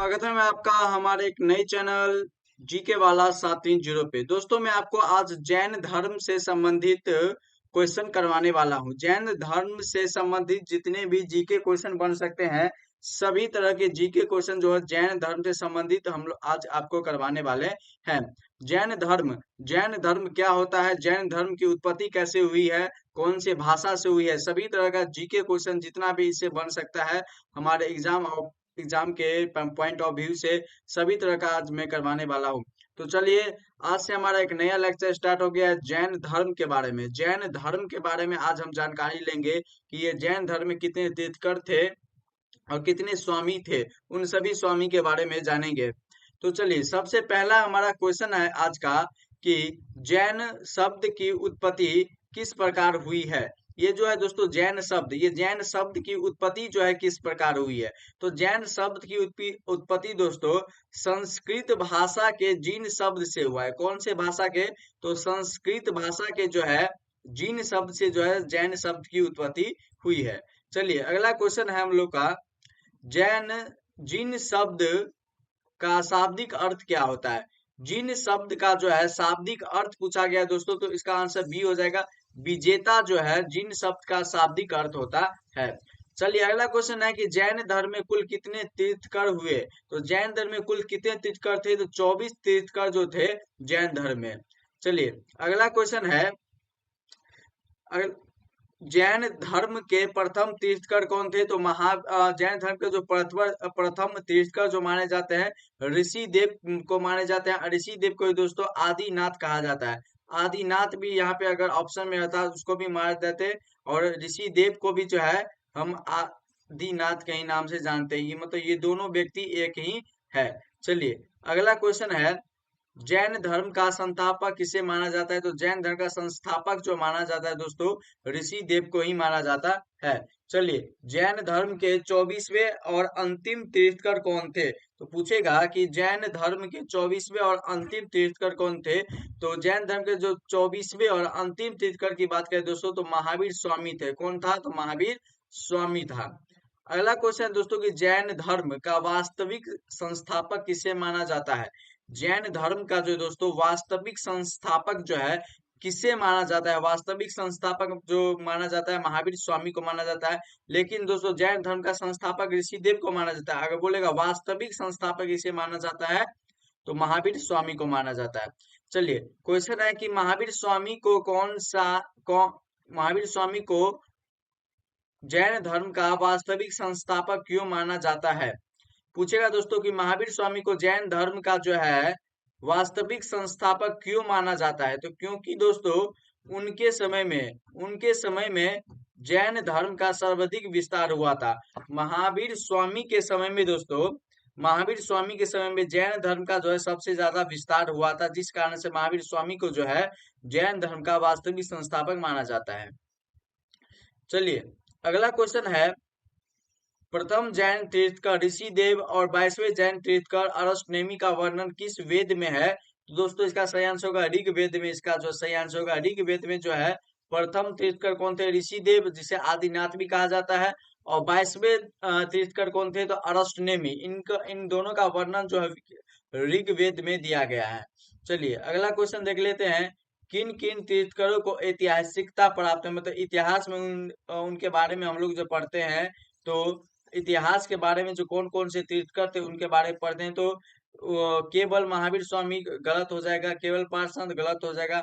स्वागत है मैं आपका हमारे एक नए चैनल जीके वाला 730 पे। दोस्तों मैं आपको आज जैन धर्म से संबंधित क्वेश्चन करवाने वाला हूँ। जैन धर्म से संबंधित जितने भी जीके क्वेश्चन बन सकते हैं, सभी तरह के जीके क्वेश्चन जो है जैन धर्म से संबंधित हम लोग आज आपको करवाने वाले हैं। जैन धर्म क्या होता है, जैन धर्म की उत्पत्ति कैसे हुई है, कौन से भाषा से हुई है, सभी तरह का जीके क्वेश्चन जितना भी इससे बन सकता है हमारे एग्जाम के पॉइंट ऑफ व्यू से सभी तरह का आज मैं करवाने वाला हूँ। तो चलिए, आज से हमारा एक नया लेक्चर स्टार्ट हो गया है जैन धर्म के बारे में। जैन धर्म के बारे में आज हम जानकारी लेंगे कि ये जैन धर्म में कितने तीर्थंकर थे और कितने स्वामी थे, उन सभी स्वामी के बारे में जानेंगे। तो चलिए, सबसे पहला हमारा क्वेश्चन है आज का कि जैन शब्द की उत्पत्ति किस प्रकार हुई है। ये जो है दोस्तों जैन शब्द की उत्पत्ति जो है किस प्रकार हुई है। तो जैन शब्द की उत्पत्ति दोस्तों संस्कृत भाषा के जीन शब्द से हुआ है। कौन से भाषा के? तो संस्कृत भाषा के जो है जीन शब्द से जो है जैन शब्द की उत्पत्ति हुई है। चलिए, अगला क्वेश्चन है हम लोग का, जैन जिन शब्द का शाब्दिक अर्थ क्या होता है। जिन शब्द का जो है शाब्दिक अर्थ पूछा गया है दोस्तों, तो इसका आंसर बी हो जाएगा, विजेता जो है जिन शब्द का शाब्दिक अर्थ होता है। चलिए, अगला क्वेश्चन है कि जैन धर्म में कुल कितने तीर्थंकर हुए। तो जैन धर्म में कुल कितने तीर्थंकर थे। तो 24 तीर्थंकर जो थे जैन धर्म में। चलिए, अगला क्वेश्चन है, जैन धर्म के प्रथम तीर्थंकर कौन थे। तो जैन धर्म के जो प्रथम तीर्थंकर जो माने जाते हैं ऋषि देव को माने जाते हैं। ऋषि देव को दोस्तों आदिनाथ कहा जाता है। आदिनाथ भी यहाँ पे अगर ऑप्शन में रहता है उसको भी माने जाते हैं, और ऋषि देव को भी जो है हम आदिनाथ के ही नाम से जानते हैं। ये मतलब ये दोनों व्यक्ति एक ही है। चलिए, अगला क्वेश्चन है, जैन धर्म का संस्थापक किसे माना जाता है। तो जैन धर्म का संस्थापक जो माना जाता है दोस्तों ऋषि देव को ही माना जाता है। चलिए, जैन धर्म के 24वें और अंतिम तीर्थंकर कौन थे। तो पूछेगा कि जैन धर्म के 24वें और अंतिम तीर्थंकर कौन थे। तो जैन धर्म के जो 24वें और अंतिम तीर्थंकर की बात करें दोस्तों, तो महावीर स्वामी थे। कौन था? तो महावीर स्वामी था। अगला क्वेश्चन है दोस्तों कि जैन धर्म का वास्तविक संस्थापक किसे माना जाता है। जैन धर्म का जो दोस्तों वास्तविक संस्थापक जो है किसे माना जाता है। वास्तविक संस्थापक जो माना जाता है महावीर स्वामी को माना जाता है। लेकिन दोस्तों जैन धर्म का संस्थापक ऋषिदेव को माना जाता है। अगर बोलेगा वास्तविक संस्थापक इसे माना जाता है तो महावीर स्वामी को माना जाता है। चलिए, क्वेश्चन है कि महावीर स्वामी को जैन धर्म का वास्तविक संस्थापक क्यों माना जाता है। पूछेगा दोस्तों कि महावीर स्वामी को जैन धर्म का जो है वास्तविक संस्थापक क्यों माना जाता है। तो क्योंकि दोस्तों उनके समय में जैन धर्म का सर्वाधिक विस्तार हुआ था। महावीर स्वामी के समय में दोस्तों महावीर स्वामी के समय में जैन धर्म का जो है सबसे ज्यादा विस्तार हुआ था, जिस कारण से महावीर स्वामी को जो है जैन धर्म का वास्तविक संस्थापक माना जाता है। चलिए, अगला क्वेश्चन है, प्रथम जैन तीर्थंकर ऋषिदेव और 22वें जैन तीर्थंकर अरष्टनेमी का वर्णन किस वेद में है। तो दोस्तों इसका सही आंसर होगा ऋग्वेद में। इसका जो सही आंसर होगा ऋग्वेद में जो है प्रथम तीर्थंकर कौन थे। ऋषिदेव, जिसे आदिनाथ भी कहा जाता है, और 22वें तीर्थंकर कौन थे। तो अरष्टनेमी। इन दोनों का वर्णन जो है ऋग्वेद में दिया गया है। चलिए, अगला क्वेश्चन देख लेते हैं, किन किन तीर्थंकरों को ऐतिहासिकता प्राप्त है। मतलब इतिहास में उनके बारे में हम लोग जो पढ़ते हैं, तो इतिहास के बारे में जो कौन कौन से तीर्थंकर थे उनके बारे में पढ़ते हैं, तो केवल महावीर स्वामी गलत हो जाएगा, केवल पार्षद गलत हो जाएगा।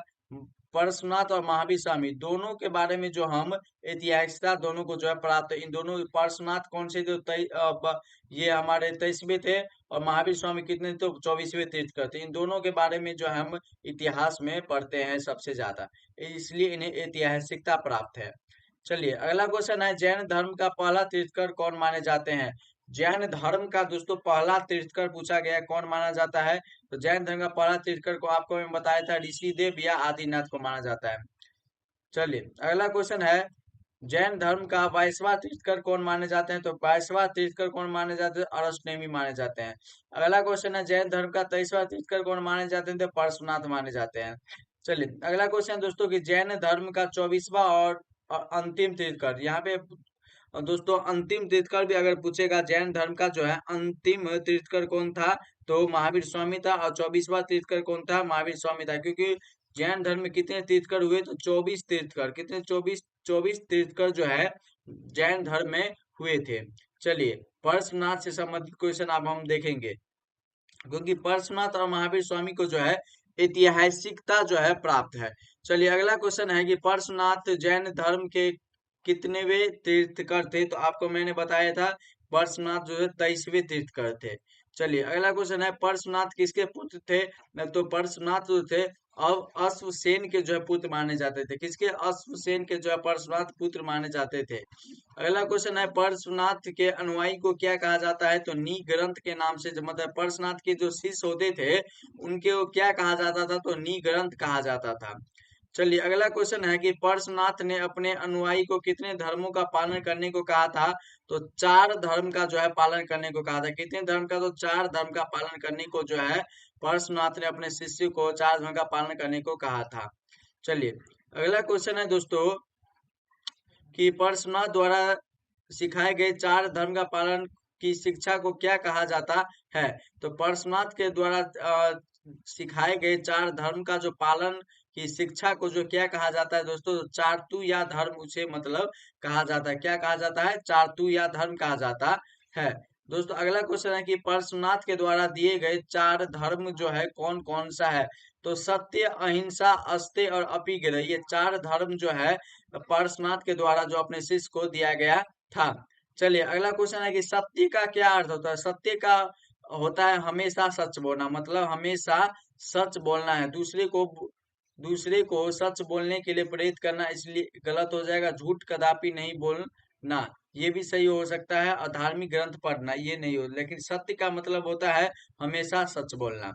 पार्श्वनाथ और महावीर स्वामी दोनों के बारे में जो हम ऐतिहासिकता दोनों को जो है प्राप्त है। इन दोनों पार्श्वनाथ कौन से थे, ये हमारे 23वें थे, और महावीर स्वामी कितने थे, तो 24वें तीर्थंकर थे। इन दोनों के बारे में जो हम इतिहास में पढ़ते हैं सबसे ज्यादा, इसलिए इन्हें ऐतिहासिकता प्राप्त है। चलिए, अगला क्वेश्चन है, जैन धर्म का पहला तीर्थंकर कौन माने जाते हैं। जैन धर्म का दोस्तों पहला तीर्थंकर पूछा गया है, कौन माना जाता है। तो जैन धर्म का पहला तीर्थंकर को आपको मैं बताया था ऋषिदेव या आदिनाथ को माना जाता है। चलिए, अगला क्वेश्चन है, जैन धर्म का 22वां तीर्थंकर कौन माने जाते हैं। तो 22वां तीर्थंकर कौन माने जाते हैं। अरष्टनेमी माने जाते हैं। अगला क्वेश्चन है, जैन धर्म का 23वां तीर्थंकर कौन माने जाते हैं। तो पार्श्वनाथ माने जाते हैं। चलिए, अगला क्वेश्चन दोस्तों कि जैन धर्म का 24वां और अंतिम तीर्थंकर, यहाँ पे और दोस्तों अंतिम तीर्थकर भी अगर पूछेगा जैन धर्म का जो है अंतिम तीर्थकर कौन था, तो महावीर स्वामी था। और 24वां तीर्थकर कौन था, महावीर स्वामी था। क्योंकि जैन धर्म में कितने तीर्थकर हुए, तो 24 तीर्थकर, कितने 24 तीर्थकर जो है जैन धर्म में हुए थे। चलिए पार्श्वनाथ से संबंधित क्वेश्चन अब हम देखेंगे, क्योंकि पार्श्वनाथ और महावीर स्वामी को जो है ऐतिहासिकता जो है प्राप्त है। चलिए अगला क्वेश्चन है कि पार्श्वनाथ जैन धर्म के कितनेवे तीर्थकर थे, तो आपको मैंने बताया था पार्श्वनाथ जो है 23वें तीर्थकर थे। चलिए अगला क्वेश्चन है पार्श्वनाथ किसके पुत्र थे, तो पार्श्वनाथ जो थे अब अश्वसेन के जो है पुत्र माने जाते थे। किसके, अश्वसेन के जो है पार्श्वनाथ पुत्र माने जाते थे। अगला क्वेश्चन है पार्श्वनाथ के अनुयायी को क्या कहा जाता है, तो नी ग्रंथ के नाम से, जो मतलब पार्श्वनाथ के जो शिष्य होते थे उनके वो क्या कहा जाता था, तो नी ग्रंथ कहा जाता था। चलिए अगला क्वेश्चन है कि पार्श्वनाथ ने अपने अनुयायी को कितने धर्मों का पालन करने को कहा था, तो 4 धर्म का जो है पालन करने को कहा था। कितने धर्म का, तो 4 धर्म का पालन करने को जो है पार्श्वनाथ ने अपने शिष्य को 4 धर्म का पालन करने को कहा था। चलिए अगला क्वेश्चन है दोस्तों कि पार्श्वनाथ द्वारा सिखाए गए 4 धर्म का पालन की शिक्षा को क्या कहा जाता है, तो पार्श्वनाथ के द्वारा सिखाए गए 4 धर्म का जो पालन की शिक्षा को जो क्या कहा जाता है दोस्तों, चारतु या धर्म उसे मतलब कहा जाता है। क्या कहा जाता है, चारतु या धर्म कहा जाता है। दोस्तों अगला क्वेश्चन है कि पार्श्वनाथ के द्वारा दिए गए 4 धर्म जो है कौन कौन सा है, तो सत्य, अहिंसा, अस्तेय और अपिग्रह, ये 4 धर्म जो है पार्श्वनाथ के द्वारा जो अपने शिष्य को दिया गया था। चलिए अगला क्वेश्चन है कि सत्य का क्या अर्थ होता है, सत्य का होता है हमेशा सच बोलना, मतलब हमेशा सच बोलना है, दूसरे को सच बोलने के लिए प्रेरित करना, इसलिए गलत हो जाएगा। झूठ कदापि नहीं बोलना, ये भी सही हो सकता है। और धार्मिक ग्रंथ पढ़ना, ये नहीं हो, लेकिन सत्य का मतलब होता है हमेशा सच बोलना।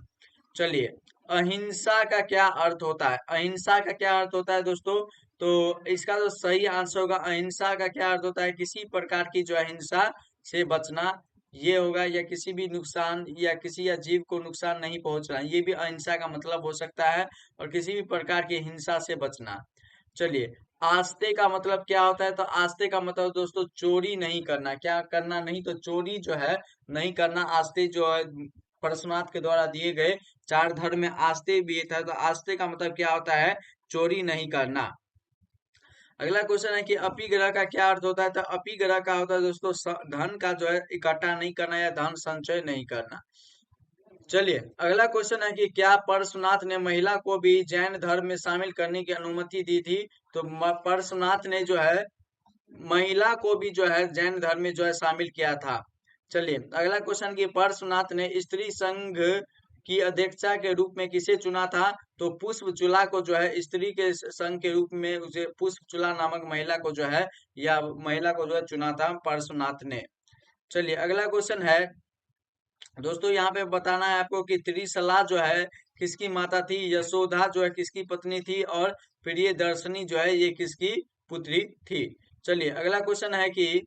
चलिए अहिंसा का क्या अर्थ होता है, अहिंसा का क्या अर्थ होता है दोस्तों, तो इसका जो सही आंसर होगा अहिंसा का क्या अर्थ होता है, किसी प्रकार की जो अहिंसा से बचना, ये होगा, या किसी भी नुकसान या किसी या जीव को नुकसान नहीं पहुंचना, ये भी अहिंसा का मतलब हो सकता है। और किसी भी प्रकार की हिंसा से बचना। चलिए आस्ते का मतलब क्या होता है, तो आस्ते का मतलब दोस्तों चोरी नहीं करना, क्या करना नहीं, तो चोरी जो है नहीं करना। आस्ते जो है परशुनाथ के द्वारा दिए गए 4 धर्म में आस्ते भी था, तो आस्ते का मतलब क्या होता है, चोरी नहीं करना। अगला क्वेश्चन है कि अपिग्रह का क्या अर्थ होता है, तो अपिग्रह का होता है दोस्तों धन का जो है इकट्ठा नहीं करना या धन संचय नहीं करना। चलिए अगला क्वेश्चन है कि क्या पार्श्वनाथ ने महिला को भी जैन धर्म में शामिल करने की अनुमति दी थी, तो पार्श्वनाथ ने जो है महिला को भी जो है जैन धर्म में जो है शामिल किया था। चलिए अगला क्वेश्चन कि पार्श्वनाथ ने स्त्री संघ की अध्यक्षा के रूप में किसे चुना था, तो पुष्पचूला को जो है स्त्री के संघ के रूप में उसे पुष्पचूला नामक महिला को जो है या महिला को जो है चुना था पार्श्वनाथ ने। चलिए अगला क्वेश्चन है दोस्तों, यहाँ पे बताना है आपको कि त्रिशला जो है किसकी माता थी, यशोदा जो है किसकी पत्नी थी, और प्रियदर्शनी जो है ये किसकी पुत्री थी। चलिए अगला क्वेश्चन है कि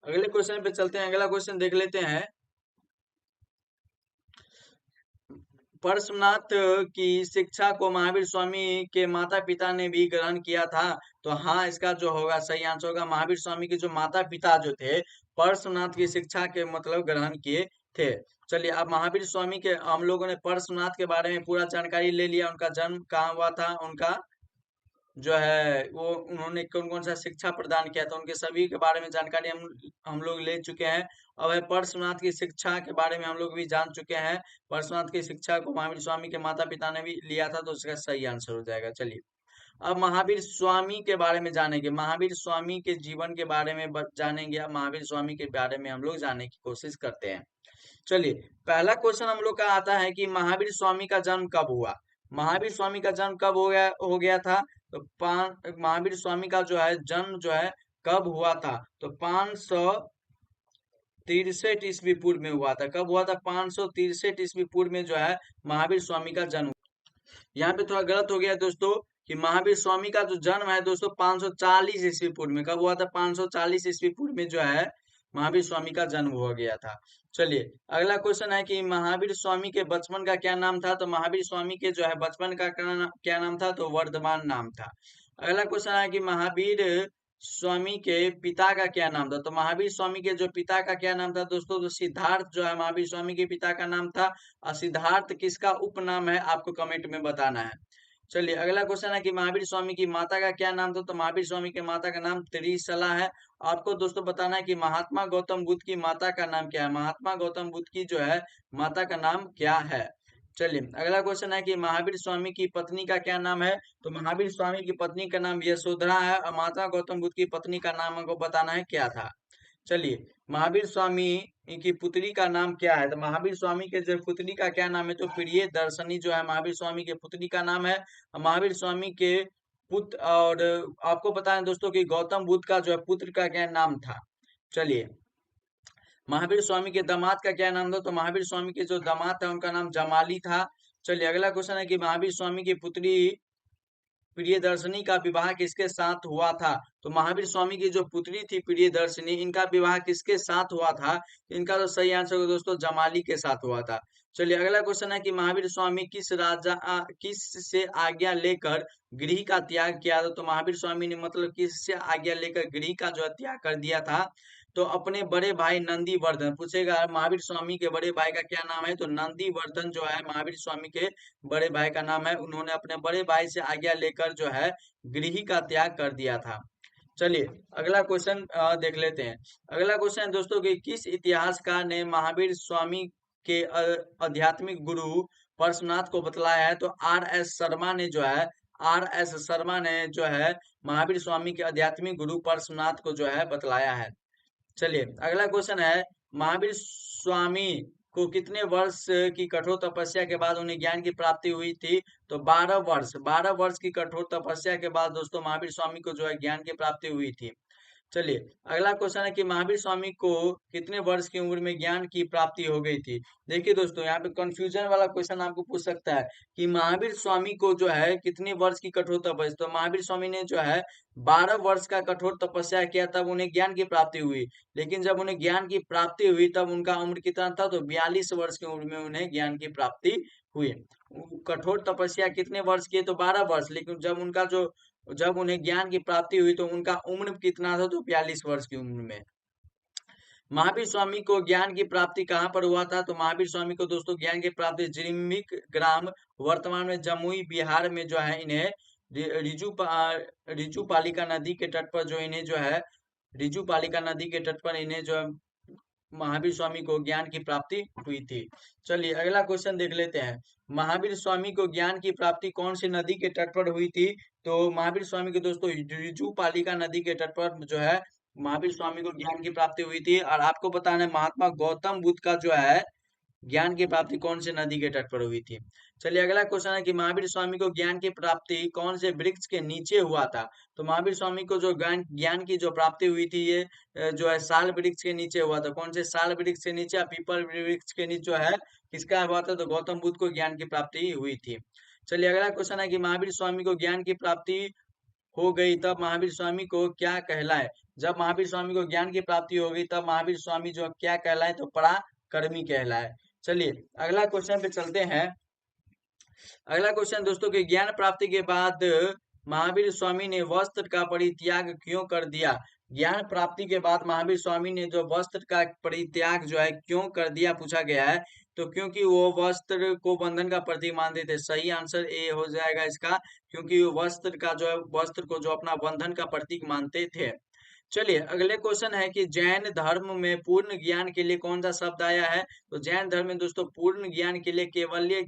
अगले क्वेश्चन पे चलते हैं। अगला क्वेश्चन देख लेते हैं, पार्श्वनाथ की शिक्षा को महावीर स्वामी के माता पिता ने भी ग्रहण किया था, तो हाँ इसका जो होगा सही आंसर होगा महावीर स्वामी के जो माता पिता जो थे पार्श्वनाथ की शिक्षा के मतलब ग्रहण किए थे। चलिए अब महावीर स्वामी के हम लोगों ने पार्श्वनाथ के बारे में पूरा जानकारी ले लिया, उनका जन्म कहाँ हुआ था, उनका जो है वो उन्होंने कौन कौन सा शिक्षा प्रदान किया था, उनके सभी के बारे में जानकारी हम लोग ले चुके हैं। अब है पार्श्वनाथ की शिक्षा के बारे में हम लोग भी जान चुके हैं। पार्श्वनाथ की शिक्षा को महावीर स्वामी के माता पिता ने भी लिया था, तो उसका सही आंसर हो जाएगा। चलिए अब महावीर स्वामी के बारे में जानेंगे, महावीर स्वामी के जीवन के बारे में जानेंगे। अब महावीर स्वामी के बारे में हम लोग जानने की कोशिश करते हैं। चलिए पहला क्वेश्चन हम लोग का आता है कि महावीर स्वामी का जन्म कब हुआ। महावीर स्वामी का जन्म कब हो गया था, तो महावीर स्वामी का जो है जन्म जो है कब हुआ था, तो 563 ईस्वी पूर्व में हुआ था। कब हुआ था, 563 ईस्वी पूर्व में जो है महावीर स्वामी का जन्म। यहाँ पे थोड़ा गलत हो गया दोस्तों कि महावीर स्वामी का जो जन्म है दोस्तों 540 ईस्वी पूर्व में। कब हुआ था, 540 ईस्वी पूर्व में जो है महावीर स्वामी का जन्म हो गया था। चलिए अगला क्वेश्चन है कि महावीर स्वामी के बचपन का क्या नाम था, तो महावीर स्वामी के जो है बचपन का क्या नाम था, तो वर्धमान नाम था। अगला क्वेश्चन है कि महावीर स्वामी के पिता का क्या नाम था? तो महावीर स्वामी के जो पिता का क्या नाम था दोस्तों? तो सिद्धार्थ जो है महावीर स्वामी के पिता का नाम था। और सिद्धार्थ किसका उपनाम है? आपको कमेंट में बताना है। चलिए अगला क्वेश्चन है कि महावीर स्वामी की माता का क्या नाम था? तो महावीर स्वामी के माता का नाम त्रिशला है। आपको दोस्तों बताना है कि महात्मा गौतम बुद्ध की माता का नाम क्या है? महात्मा गौतम बुद्ध की जो है माता का नाम क्या है? चलिए अगला क्वेश्चन है कि महावीर स्वामी की पत्नी का क्या नाम है? तो महावीर स्वामी की पत्नी का नाम यशोधरा है और महात्मा गौतम बुद्ध की पत्नी का नाम हमको बताना है क्या था। चलिए महावीर स्वामी की पुत्री का नाम क्या है? तो महावीर स्वामी के जो पुत्री का क्या नाम है? तो प्रिय दर्शनी जो है महावीर स्वामी के पुत्री का नाम है। और महावीर स्वामी के पुत्र और आपको पता है दोस्तों कि गौतम बुद्ध का जो है पुत्र का क्या नाम था? चलिए महावीर स्वामी के दामाद का क्या नाम था? तो महावीर स्वामी के जो दामाद था उनका नाम जमाली था। चलिए अगला क्वेश्चन है कि महावीर स्वामी की पुत्री प्रियदर्शनी का विवाह किसके साथ हुआ था? तो महावीर स्वामी की जो पुत्री थी प्रियदर्शनी, इनका विवाह किसके साथ हुआ था? इनका तो सही आंसर है दोस्तों जमाली के साथ हुआ था। चलिए अगला क्वेश्चन है कि महावीर स्वामी किस से आज्ञा लेकर गृह का त्याग किया था? तो महावीर स्वामी ने मतलब किस से आज्ञा लेकर गृह का जो है त्याग कर दिया था? तो अपने बड़े भाई नंदीवर्धन पूछेगा महावीर स्वामी के बड़े भाई का क्या नाम है? तो नंदीवर्धन जो है महावीर स्वामी के बड़े भाई का नाम है। उन्होंने अपने बड़े भाई से आज्ञा लेकर जो है गृह का त्याग कर दिया था। चलिए अगला क्वेश्चन देख लेते हैं। अगला क्वेश्चन है दोस्तों कि किस इतिहासकार ने महावीर स्वामी के आध्यात्मिक गुरु परशुनाथ को बतलाया है? तो आर एस शर्मा ने जो है महावीर स्वामी के आध्यात्मिक गुरु परशुनाथ को जो है बतलाया है। चलिए अगला क्वेश्चन है महावीर स्वामी को कितने वर्ष की कठोर तपस्या के बाद उन्हें ज्ञान की प्राप्ति हुई थी? तो 12 वर्ष की कठोर तपस्या के बाद दोस्तों महावीर स्वामी को जो है ज्ञान की प्राप्ति हुई थी। चलिए अगला क्वेश्चन है कि महावीर स्वामी को कितने वर्ष की उम्र में ज्ञान की प्राप्ति हो गई थी? देखिए दोस्तों यहाँ पे कंफ्यूजन वाला क्वेश्चन आपको पूछ सकता है कि महावीर स्वामी को जो है कितने वर्ष की कठोर तपस्या, तो महावीर स्वामी ने जो है 12 वर्ष का कठोर तपस्या किया तब उन्हें ज्ञान की प्राप्ति हुई। लेकिन जब उन्हें ज्ञान की प्राप्ति हुई तब उनका उम्र कितना था? तो 42 वर्ष की उम्र में उन्हें ज्ञान की प्राप्ति हुई। कठोर तपस्या कितने वर्ष की? तो 12 वर्ष। लेकिन जब उन्हें ज्ञान की प्राप्ति हुई तो उनका उम्र कितना था? तो 42 वर्ष की उम्र में। महावीर स्वामी को ज्ञान की प्राप्ति कहाँ पर हुआ था? तो महावीर स्वामी को दोस्तों ज्ञान की प्राप्ति जिरीमिक ग्राम वर्तमान में जमुई बिहार में जो है इन्हें रिजू पालिका नदी के तट पर जो इन्हें जो है रिजू पालिका नदी के तट पर इन्हें जो है महावीर स्वामी को ज्ञान की प्राप्ति हुई थी। चलिए अगला क्वेश्चन देख लेते हैं। महावीर स्वामी को ज्ञान की प्राप्ति कौन सी नदी के तट पर हुई थी? तो महावीर स्वामी को दोस्तों रिजू पालिका नदी के तट पर जो है महावीर स्वामी को ज्ञान की प्राप्ति हुई थी। और आपको बताना है महात्मा गौतम बुद्ध का जो है ज्ञान की प्राप्ति कौन से नदी के तट पर हुई थी? चलिए अगला क्वेश्चन है कि महावीर स्वामी को ज्ञान की प्राप्ति कौन से वृक्ष के नीचे हुआ था? तो महावीर स्वामी को जो ज्ञान की जो प्राप्ति हुई थी ये जो है साल वृक्ष के नीचे हुआ था। कौन से साल वृक्ष के नीचे? पीपल वृक्ष के नीचे जो है किसका हुआ था? तो गौतम बुद्ध को ज्ञान की प्राप्ति हुई थी। चलिए अगला क्वेश्चन है कि महावीर स्वामी को ज्ञान की प्राप्ति हो गई तब महावीर स्वामी को क्या कहलाए? जब महावीर स्वामी को ज्ञान की प्राप्ति हो गई तब महावीर स्वामी जो क्या कहलाए? तो पराक्रमी कहलाए। चलिए अगला क्वेश्चन पे चलते हैं। अगला क्वेश्चन दोस्तों कि ज्ञान प्राप्ति के बाद महावीर स्वामी ने वस्त्र का परित्याग क्यों कर दिया? ज्ञान प्राप्ति के बाद महावीर स्वामी ने जो वस्त्र का परित्याग जो है क्यों कर दिया पूछा गया है। तो क्योंकि वो वस्त्र को बंधन का प्रतीक मानते थे। सही आंसर ए हो जाएगा इसका, क्योंकि वस्त्र को जो अपना बंधन का प्रतीक मानते थे। चलिए अगले क्वेश्चन है कि जैन धर्म में पूर्ण ज्ञान के लिए कौन सा शब्द आया है? तो जैन धर्म में दोस्तों पूर्ण ज्ञान के लिए केवल्य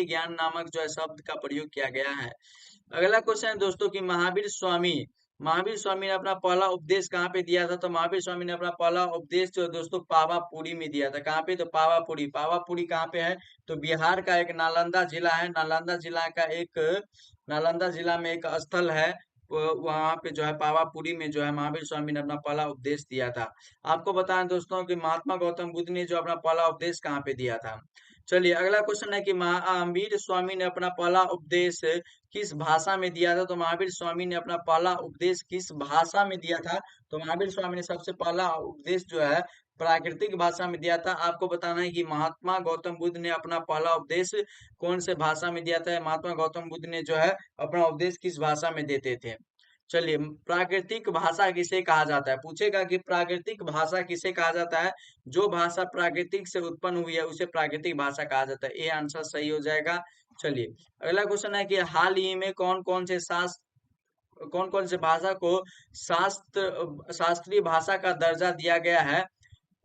ज्ञान नामक जो है शब्द का प्रयोग किया गया है। अगला क्वेश्चन है दोस्तों कि महावीर स्वामी ने अपना पहला उपदेश कहाँ पे दिया था? तो महावीर स्वामी ने अपना पहला उपदेश जो है दोस्तों पावापुरी में दिया था। कहाँ पे? तो पावापुरी कहाँ पे है? तो बिहार का एक नालंदा जिला है। नालंदा जिला में एक स्थल है। वहां पे जो है पावापुरी में जो है महावीर स्वामी ने अपना पहला उपदेश दिया था। आपको बताएं दोस्तों कि महात्मा गौतम बुद्ध ने जो अपना पहला उपदेश कहाँ पे दिया था? चलिए अगला क्वेश्चन है कि महावीर स्वामी ने अपना पहला उपदेश किस भाषा में दिया था? तो महावीर स्वामी ने अपना पहला उपदेश किस भाषा में दिया था? तो महावीर स्वामी ने सबसे पहला उपदेश जो है प्राकृतिक भाषा में दिया था। आपको बताना है कि महात्मा गौतम बुद्ध ने अपना पहला उपदेश कौन से भाषा में दिया था? महात्मा गौतम बुद्ध ने जो है अपना उपदेश किस भाषा में देते थे? चलिए, प्राकृतिक भाषा किसे कहा जाता है? पूछेगा कि प्राकृतिक भाषा किसे कहा जाता है? जो भाषा प्राकृतिक से उत्पन्न हुई है उसे प्राकृतिक भाषा कहा जाता है। ये आंसर सही हो जाएगा। चलिए, अगला क्वेश्चन है कि हाल ही में कौन कौन से भाषा को शास्त्रीय भाषा का दर्जा दिया गया है?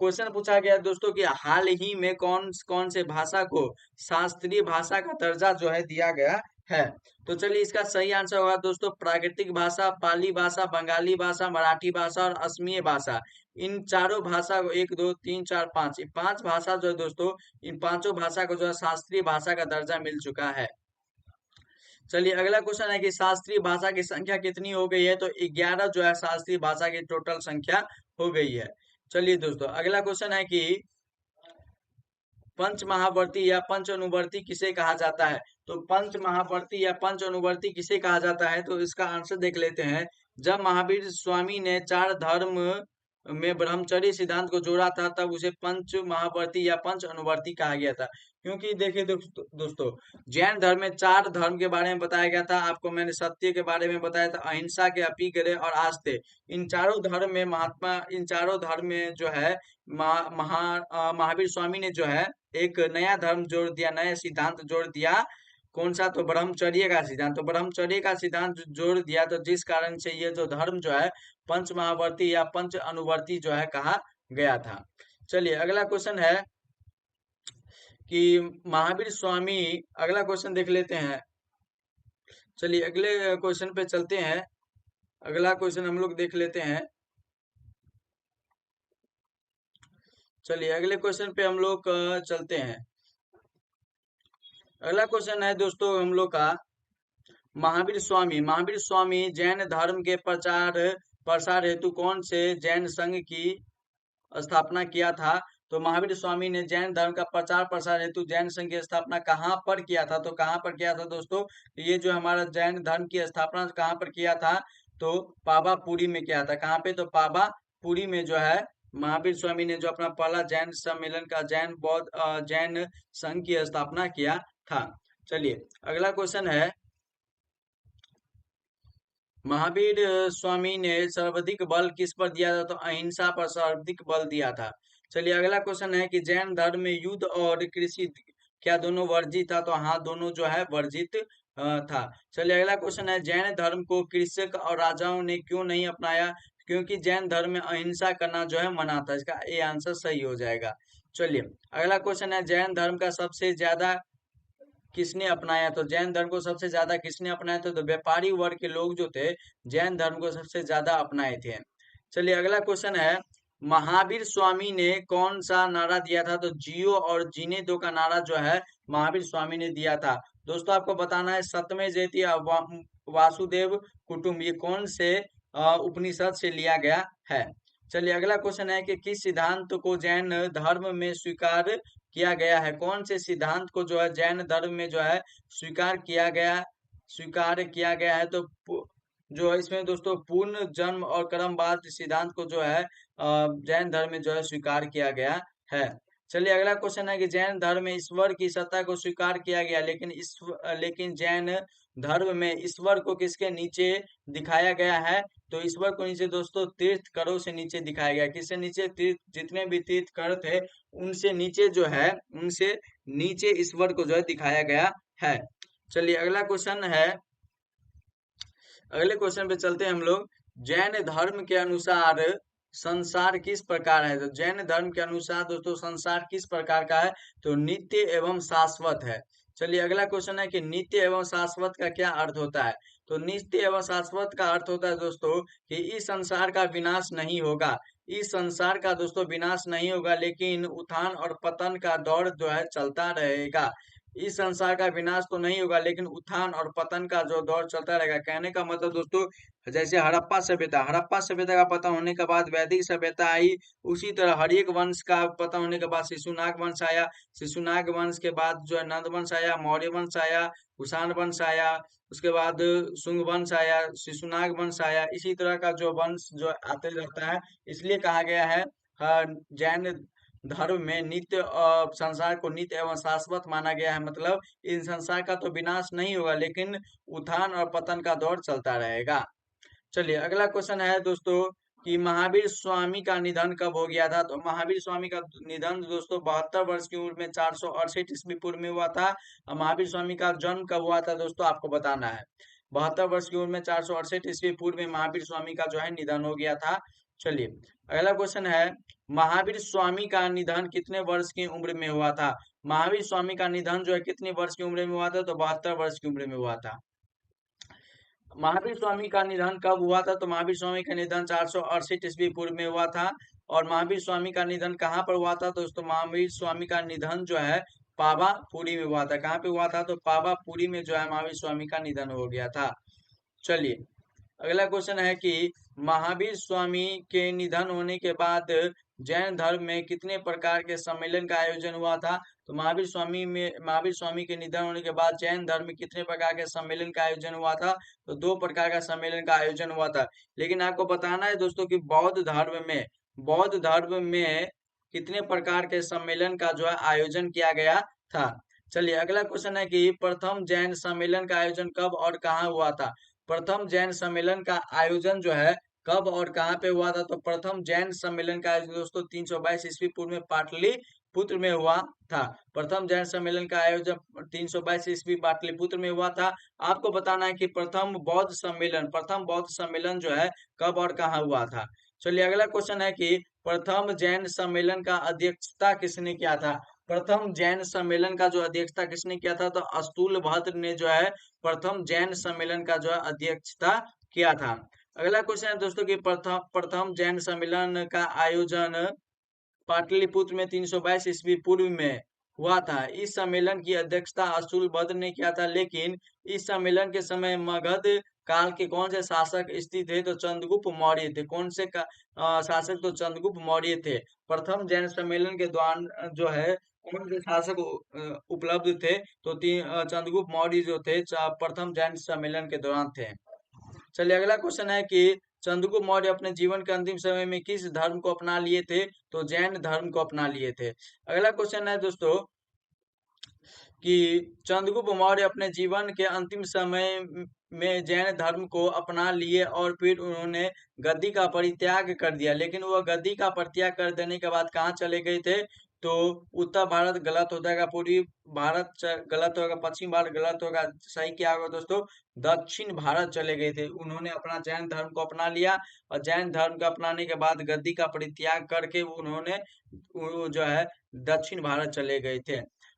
क्वेश्चन पूछा गया है दोस्तों कि हाल ही में कौन कौन से भाषा को शास्त्रीय भाषा का दर्जा जो है दिया गया है। तो चलिए, इसका सही आंसर होगा दोस्तों प्राकृतिक भाषा, पाली भाषा, बंगाली भाषा, मराठी भाषा और असमिया भाषा। इन चारों भाषा को 1 2 3 4 5 ये 5 भाषा जो है दोस्तों, इन पांचों भाषा को जो है शास्त्रीय भाषा का दर्जा मिल चुका है। चलिए, अगला क्वेश्चन है कि शास्त्रीय भाषा की संख्या कितनी हो गई है? तो 11 जो है शास्त्रीय भाषा की टोटल संख्या हो गई है। चलिए दोस्तों, अगला क्वेश्चन है कि पंच महावर्ती या पंच अनुवर्ती किसे कहा जाता है? तो पंच महावर्ती या पंच अनुवर्ती किसे कहा जाता है? तो इसका आंसर देख लेते हैं। जब महावीर स्वामी ने चार धर्म में ब्रह्मचर्य सिद्धांत को जोड़ा था, तब उसे पंच महावर्ती या पंच अनुवर्ती कहा गया था। क्योंकि देखिए दोस्तों, जैन धर्म में चार धर्म के बारे में बताया गया था। आपको मैंने सत्य के बारे में बताया था, अहिंसा के, अपिगरे और आस्ते। इन चारों धर्म में इन चारों धर्म में जो है महावीर स्वामी ने जो है एक नया धर्म जोड़ दिया, नया सिद्धांत जोड़ दिया। कौन सा? तो ब्रह्मचर्य का सिद्धांत। तो ब्रह्मचर्य का सिद्धांत जोड़ दिया, तो जिस कारण से ये जो धर्म जो है पंच महावर्ती या पंच अनुवर्ती जो है कहा गया था। चलिए, अगला क्वेश्चन है कि महावीर स्वामी, अगला क्वेश्चन देख लेते हैं। चलिए, अगले क्वेश्चन पे चलते हैं। अगला क्वेश्चन हम लोग देख लेते हैं। चलिए, अगले क्वेश्चन पे हम लोग चलते हैं। अगला क्वेश्चन है दोस्तों हम लोग का, महावीर स्वामी जैन धर्म के प्रचार प्रसार हेतु कौन से जैन संघ की स्थापना किया था? तो महावीर स्वामी ने जैन धर्म का प्रचार प्रसार हेतु जैन संघ की स्थापना कहाँ पर किया था? तो कहाँ पर किया था दोस्तों? ये जो हमारा जैन धर्म की स्थापना कहाँ पर किया था? तो पावापुरी में किया था। कहाँ पे? तो पावापुरी में जो है महावीर स्वामी ने जो अपना पहला जैन सम्मेलन का जैन संघ की स्थापना किया था। चलिए, अगला क्वेश्चन है, महावीर स्वामी ने सर्वाधिक बल किस पर दिया था? तो अहिंसा पर सर्वाधिक बल दिया था। चलिए, अगला क्वेश्चन है कि जैन धर्म में युद्ध और कृषि क्या दोनों वर्जित था? तो हाँ, दोनों जो है वर्जित था। चलिए, अगला क्वेश्चन है, जैन धर्म को कृषक और राजाओं ने क्यों नहीं अपनाया? क्योंकि जैन धर्म में अहिंसा करना जो है मना था। इसका ये आंसर सही हो जाएगा। चलिए, अगला क्वेश्चन है, जैन धर्म का सबसे ज्यादा किसने अपनाया? तो जैन धर्म को सबसे ज्यादा किसने अपनाया था? तो व्यापारी वर्ग के लोग जो थे जैन धर्म को सबसे ज्यादा अपनाए थे। चलिए, अगला क्वेश्चन है, महावीर स्वामी ने कौन सा नारा दिया था? तो जियो और जीने दो का नारा जो है महावीर स्वामी ने दिया था। दोस्तों, आपको बताना है सत्यमेव जयते वासुदेव कुटुंब, ये कौन से उपनिषद से लिया गया है? चलिए, अगला क्वेश्चन है कि किस सिद्धांत को जैन धर्म में किया गया है? कौन से सिद्धांत को जो है जैन धर्म में जो है स्वीकार किया गया है? तो जो है इसमें दोस्तों पूर्ण जन्म और कर्मवाद सिद्धांत को जो है जैन धर्म में जो है स्वीकार किया गया है। चलिए, अगला क्वेश्चन है कि जैन धर्म में ईश्वर की सत्ता को स्वीकार किया गया, लेकिन जैन धर्म में ईश्वर को किसके नीचे दिखाया गया है? तो ईश्वर को नीचे दोस्तों तीर्थ करों से नीचे दिखाया गया। किससे नीचे? तीर्थ, जितने भी तीर्थ कर थे उनसे नीचे जो है, उनसे नीचे ईश्वर को जो है दिखाया गया है। चलिए, अगले क्वेश्चन पे चलते हैं हम लोग। जैन धर्म के अनुसार संसार किस प्रकार है? तो जैन धर्म के अनुसार दोस्तों संसार किस प्रकार का है? तो नित्य एवं शाश्वत है। चलिए, अगला क्वेश्चन है कि नित्य एवं शाश्वत का क्या अर्थ होता है? तो नित्य एवं शाश्वत का अर्थ होता है दोस्तों कि इस संसार का विनाश नहीं होगा। इस संसार का दोस्तों विनाश नहीं होगा, लेकिन उत्थान और पतन का दौर जो है चलता रहेगा। इस संसार का विनाश तो नहीं होगा, लेकिन उत्थान और पतन का जो दौर चलता रहेगा। कहने का मतलब दोस्तों, जैसे हड़प्पा सभ्यता का पतन होने के बाद वैदिक सभ्यता आई, उसी तरह हर्यक वंश का पतन होने के बाद शिशुनाग वंश आया, शिशुनाग वंश के बाद जो है नंद वंश आया, मौर्य वंश आया, कुषाण वंश आया, उसके बाद शुंग वंश आया, शिशुनाग वंश आया। इसी तरह का जो वंश जो आते रहता है, इसलिए कहा गया है जैन धर्म में संसार को नित्य एवं शाश्वत माना गया है। मतलब इन संसार का तो विनाश नहीं होगा, लेकिन उत्थान और पतन का दौर चलता रहेगा। चलिए अगला क्वेश्चन है दोस्तों कि महावीर स्वामी का निधन कब हो गया था। तो महावीर स्वामी का निधन दोस्तों 72 वर्ष की उम्र में 468 ईस्वी पूर्व में हुआ था। और महावीर स्वामी का जन्म कब हुआ था दोस्तों, आपको बताना है। 72 वर्ष की उम्र में 468 ईस्वी पूर्व में महावीर स्वामी का जो है निधन हो गया था। चलिए अगला क्वेश्चन है, महावीर स्वामी का निधन कितने वर्ष की उम्र में हुआ था। महावीर स्वामी का निधन जो है कितने वर्ष की उम्र में हुआ था, तो 72 वर्ष की उम्र में हुआ था। महावीर स्वामी का निधन कब हुआ था, तो महावीर स्वामी का निधन 468 ईस्वी पूर्व में हुआ था। और महावीर स्वामी का निधन कहाँ पर हुआ था दोस्तों, महावीर स्वामी का निधन जो है पावापुरी में हुआ था। कहाँ पे हुआ था, तो पावापुरी में जो है महावीर स्वामी का निधन हो गया था। चलिए अगला क्वेश्चन है कि महावीर स्वामी के निधन होने के बाद जैन धर्म में कितने प्रकार के सम्मेलन का आयोजन हुआ था। तो महावीर स्वामी के निधन होने के बाद जैन धर्म में कितने प्रकार के सम्मेलन का आयोजन हुआ था, तो 2 प्रकार का सम्मेलन का आयोजन हुआ था। लेकिन आपको बताना है दोस्तों कि बौद्ध धर्म में कितने प्रकार के सम्मेलन का जो है आयोजन किया गया था। चलिए अगला क्वेश्चन है कि प्रथम जैन सम्मेलन का आयोजन कब और कहाँ हुआ था। प्रथम जैन सम्मेलन का आयोजन जो है कब और कहाँ पे हुआ था, तो प्रथम जैन सम्मेलन का आयोजन दोस्तों 322 ईस्वी पूर्व में पाटलिपुत्र में हुआ था। प्रथम जैन सम्मेलन का आयोजन 322 ईस्वी पाटलिपुत्र में हुआ था। आपको बताना है कि प्रथम बौद्ध सम्मेलन जो है कब और कहाँ हुआ था। चलिए अगला क्वेश्चन है कि प्रथम जैन सम्मेलन का अध्यक्षता किसने किया था। प्रथम जैन सम्मेलन का जो अध्यक्षता किसने किया था, तो अस्तुलभद्र ने जो है प्रथम जैन सम्मेलन का जो है अध्यक्षता किया था। अगला क्वेश्चन है दोस्तों कि प्रथम प्रथम जैन सम्मेलन का आयोजन पाटलिपुत्र में 322 ईस्वी पूर्व में हुआ था। इस सम्मेलन की अध्यक्षता अस्तुलभद्र ने किया था। लेकिन इस सम्मेलन के समय मगध काल के कौन से शासक स्थित थे, तो चंद्रगुप्त मौर्य थे। कौन से शासक, तो चंद्रगुप्त मौर्य थे। प्रथम जैन सम्मेलन के दौरान जो है कौन से शासक उपलब्ध थे, तो चंद्रगुप्त मौर्य जो थे प्रथम जैन सम्मेलन के दौरान थे। चलिए अगला क्वेश्चन है कि चंद्रगुप्त मौर्य अपने जीवन के अंतिम समय में किस धर्म को अपना लिए थे, तो जैन धर्म को अपना लिए थे। अगला क्वेश्चन है दोस्तों कि चंद्रगुप्त मौर्य अपने जीवन के अंतिम समय में जैन धर्म को अपना लिए और फिर उन्होंने गद्दी का परित्याग कर दिया। लेकिन वह गद्दी का परित्याग कर देने के बाद कहाँ चले गए थे, तो उत्तर भारत गलत हो जाएगा, पूर्वी भारत गलत होगा, पश्चिम भारत गलत होगा, सही क्या होगा दोस्तों, दक्षिण भारत चले गए थे। उन्होंने अपना जैन धर्म को अपना लिया और जैन धर्म को अपनाने के बाद गद्दी का परित्याग करके उन्होंने जो है दक्षिण भारत चले गए थे।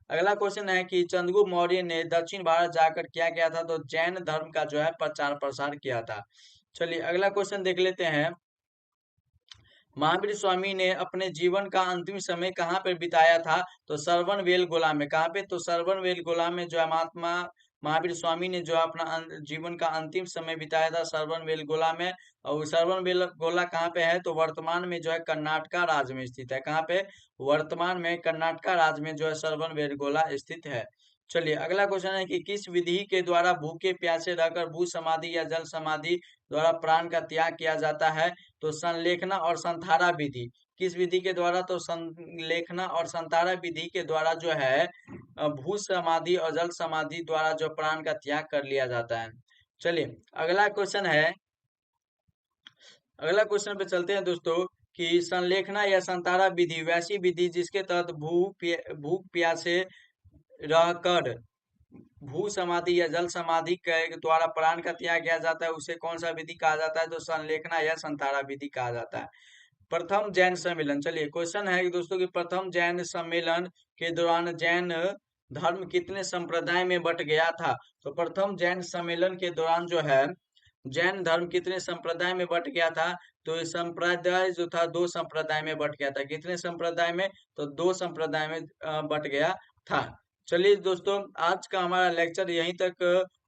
अगला क्वेश्चन है कि चंद्रगुप्त मौर्य ने दक्षिण भारत जाकर क्या किया था, तो जैन धर्म का जो है प्रचार प्रसार किया था। चलिए अगला क्वेश्चन देख लेते हैं, महावीर स्वामी ने अपने जीवन का अंतिम समय कहाँ पर बिताया था, तो सरवनबेलगोला में। कहाँ पे, तो सरवनबेलगोला में जो है महात्मा महावीर स्वामी ने जो है अपना जीवन का अंतिम समय बिताया था सरवनबेलगोला में। और सरवनबेलगोला कहाँ पे है, तो वर्तमान में जो है कर्नाटका राज्य में स्थित है। कहाँ पे, वर्तमान में कर्नाटका राज्य में जो है सरवनबेलगोला स्थित है। चलिए अगला क्वेश्चन है कि किस विधि के द्वारा भूखे प्यासे रहकर भू समाधि या जल समाधि द्वारा प्राण का त्याग किया जाता है, तो संलेखना और संधारा विधि। किस विधि के द्वारा, तो संलेखना और संधारा विधि के द्वारा जो है भू समाधि और जल समाधि द्वारा जो प्राण का त्याग कर लिया जाता है। चलिए अगला क्वेश्चन है, अगला क्वेश्चन पे चलते हैं दोस्तों कि संलेखना या संतारा विधि वैसी विधि जिसके तहत भूख प्यासे रहकर भू समाधि या जल समाधि के द्वारा प्राण का त्याग किया जाता है, उसे कौन सा विधि कहा जाता है, तो संलेखना या संतारा विधि कहा जाता है। प्रथम जैन सम्मेलन, चलिए क्वेश्चन है कि दोस्तों कि प्रथम जैन सम्मेलन के दौरान जैन धर्म कितने संप्रदाय में बट गया था। तो प्रथम जैन सम्मेलन के दौरान जो है जैन धर्म कितने संप्रदाय में बट गया था, तो ये संप्रदाय जो था 2 संप्रदाय में बट गया था। कितने संप्रदाय में, तो 2 संप्रदाय में बट गया था। चलिए दोस्तों आज का हमारा लेक्चर यहीं तक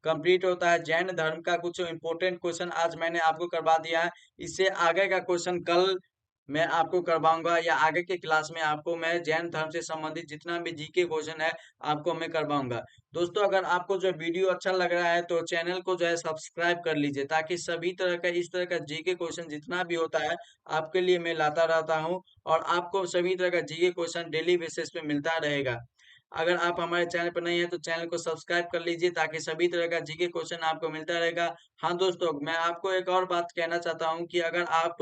कंप्लीट होता है। जैन धर्म का कुछ इंपॉर्टेंट क्वेश्चन आज मैंने आपको करवा दिया है। इससे आगे का क्वेश्चन कल मैं आपको करवाऊंगा, या आगे के क्लास में आपको मैं जैन धर्म से संबंधित जितना भी जीके क्वेश्चन है आपको मैं करवाऊंगा। दोस्तों अगर आपको जो वीडियो अच्छा लग रहा है तो चैनल को जो है सब्सक्राइब कर लीजिए, ताकि सभी तरह का इस तरह का जीके क्वेश्चन जितना भी होता है आपके लिए मैं लाता रहता हूँ और आपको सभी तरह का जीके क्वेश्चन डेली बेसिस पे मिलता रहेगा। अगर आप हमारे चैनल पर नहीं है तो चैनल को सब्सक्राइब कर लीजिए ताकि सभी तरह का जीके क्वेश्चन आपको मिलता रहेगा। हाँ दोस्तों, मैं आपको एक और बात कहना चाहता हूँ कि अगर आप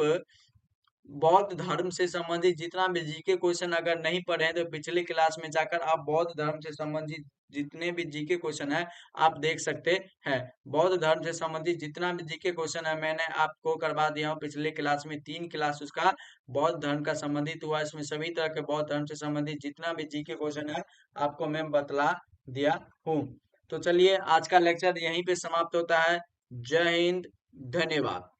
बौद्ध धर्म से संबंधित जितना भी जीके क्वेश्चन अगर नहीं पढ़े हैं तो पिछले क्लास में जाकर आप बौद्ध धर्म से संबंधित जितने भी जीके क्वेश्चन है आप देख सकते हैं। बौद्ध धर्म से संबंधित जितना भी जीके क्वेश्चन है मैंने आपको करवा दिया हूँ पिछले क्लास में, 3 क्लास उसका बौद्ध धर्म का संबंधित हुआ। इसमें सभी तरह के बौद्ध धर्म से संबंधित जितना भी जीके क्वेश्चन है आपको मैं बतला दिया हूँ। तो चलिए आज का लेक्चर यहीं पे समाप्त होता है। जय हिंद, धन्यवाद।